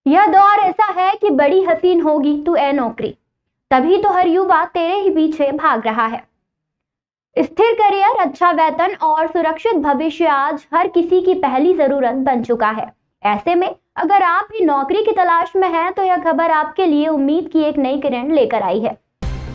यह दौर ऐसा है कि बड़ी हसीन होगी तू ए नौकरी, तभी तो हर युवा तेरे ही पीछे भाग रहा है। स्थिर करियर, अच्छा वेतन और सुरक्षित भविष्य आज हर किसी की पहली जरूरत बन चुका है। ऐसे में अगर आप भी नौकरी की तलाश में हैं, तो यह खबर आपके लिए उम्मीद की एक नई किरण लेकर आई है।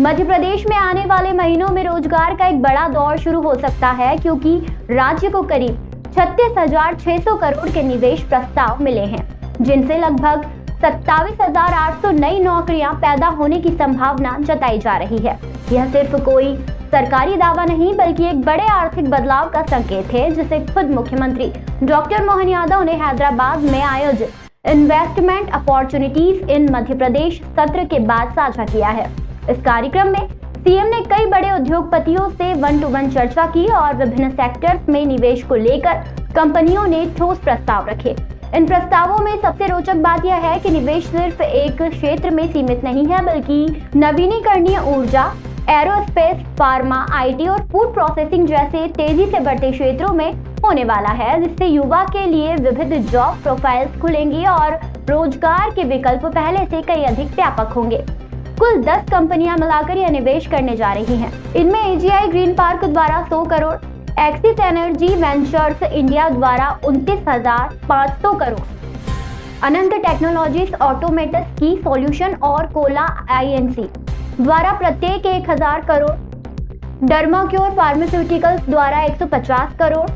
मध्य प्रदेश में आने वाले महीनों में रोजगार का एक बड़ा दौर शुरू हो सकता है, क्योंकि राज्य को करीब 36,600 करोड़ के निवेश प्रस्ताव मिले हैं, जिनसे लगभग 27,800 नई नौकरियां पैदा होने की संभावना जताई जा रही है। यह सिर्फ कोई सरकारी दावा नहीं, बल्कि एक बड़े आर्थिक बदलाव का संकेत है, जिसे खुद मुख्यमंत्री डॉक्टर मोहन यादव ने हैदराबाद में आयोजित investment opportunities in Madhya Pradesh सत्र के बाद साझा किया है। इस कार्यक्रम में सीएम ने कई बड़े उद्योगपतियों से 1-to-1 चर्चा की और विभिन्न सेक्टर्स में निवेश को लेकर कंपनियों ने ठोस प्रस्ताव रखे। इन प्रस्तावों में सबसे रोचक बात यह है कि निवेश सिर्फ एक क्षेत्र में सीमित नहीं है, बल्कि नवीनीकरणीय ऊर्जा, एरोस्पेस, फार्मा, आईटी और फूड प्रोसेसिंग जैसे तेजी से बढ़ते क्षेत्रों में होने वाला है, जिससे युवा के लिए विविध जॉब प्रोफाइल्स खुलेंगी और रोजगार के विकल्प पहले से कई अधिक व्यापक होंगे। कुल 10 कंपनियां मिलाकर यह निवेश करने जा रही हैं। इनमें एजीआई ग्रीन पार्क द्वारा 100 crore, axis energy ventures India द्वारा 29,500 करोड़, अनंत टेक्नोलॉजीज ऑटोमेटस की सॉल्यूशन और कोला आईएनसी द्वारा प्रत्येक 1,000 करोड़, डर्माक्योर फार्मास्यूटिकल्स द्वारा 150 करोड़,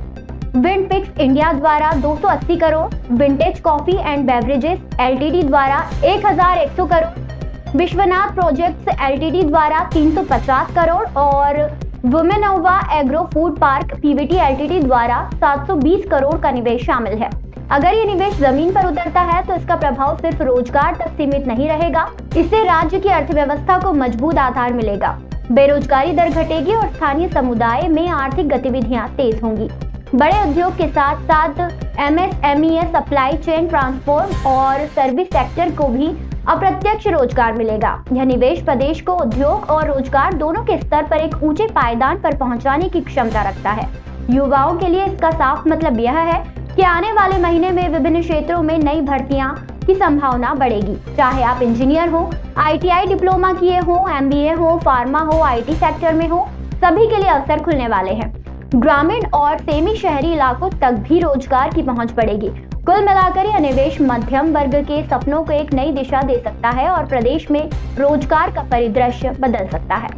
विंडपिक्स इंडिया द्वारा 280 crore, vintage coffee and beverages LTD द्वारा 1,100 करोड़, विश्वनाथ प्रोजेक्ट्स एलटीडी द्वारा 350 करोड़ और Womenova agro food park PVT LTD द्वारा 720 करोड़ का निवेश शामिल है। अगर ये निवेश जमीन पर उतरता है, तो इसका प्रभाव सिर्फ रोजगार तक सीमित नहीं रहेगा। इससे राज्य की अर्थव्यवस्था को मजबूत आधार मिलेगा, बेरोजगारी दर घटेगी और स्थानीय समुदाय में आर्थिक गतिविधियां तेज होंगी। बड़े उद्योग के साथ साथ एमएसएमई, सप्लाई चेन, ट्रांसपोर्ट और सर्विस सेक्टर को भी अप्रत्यक्ष रोजगार मिलेगा। यह निवेश प्रदेश को उद्योग और रोजगार दोनों के स्तर पर एक ऊंचे पायदान पर पहुंचाने की क्षमता रखता है। युवाओं के लिए इसका साफ मतलब यह है कि आने वाले महीने में विभिन्न क्षेत्रों में नई भर्तियां की संभावना बढ़ेगी। चाहे आप इंजीनियर हो, आईटीआई डिप्लोमा किए हो, एमबीए हो, फार्मा हो, आईटी सेक्टर में हो, सभी के लिए अवसर खुलने वाले हैं। ग्रामीण और सेमी शहरी इलाकों तक भी रोजगार की पहुंच बढ़ेगी। कुल मिलाकर यह निवेश मध्यम वर्ग के सपनों को एक नई दिशा दे सकता है और प्रदेश में रोजगार का परिदृश्य बदल सकता है।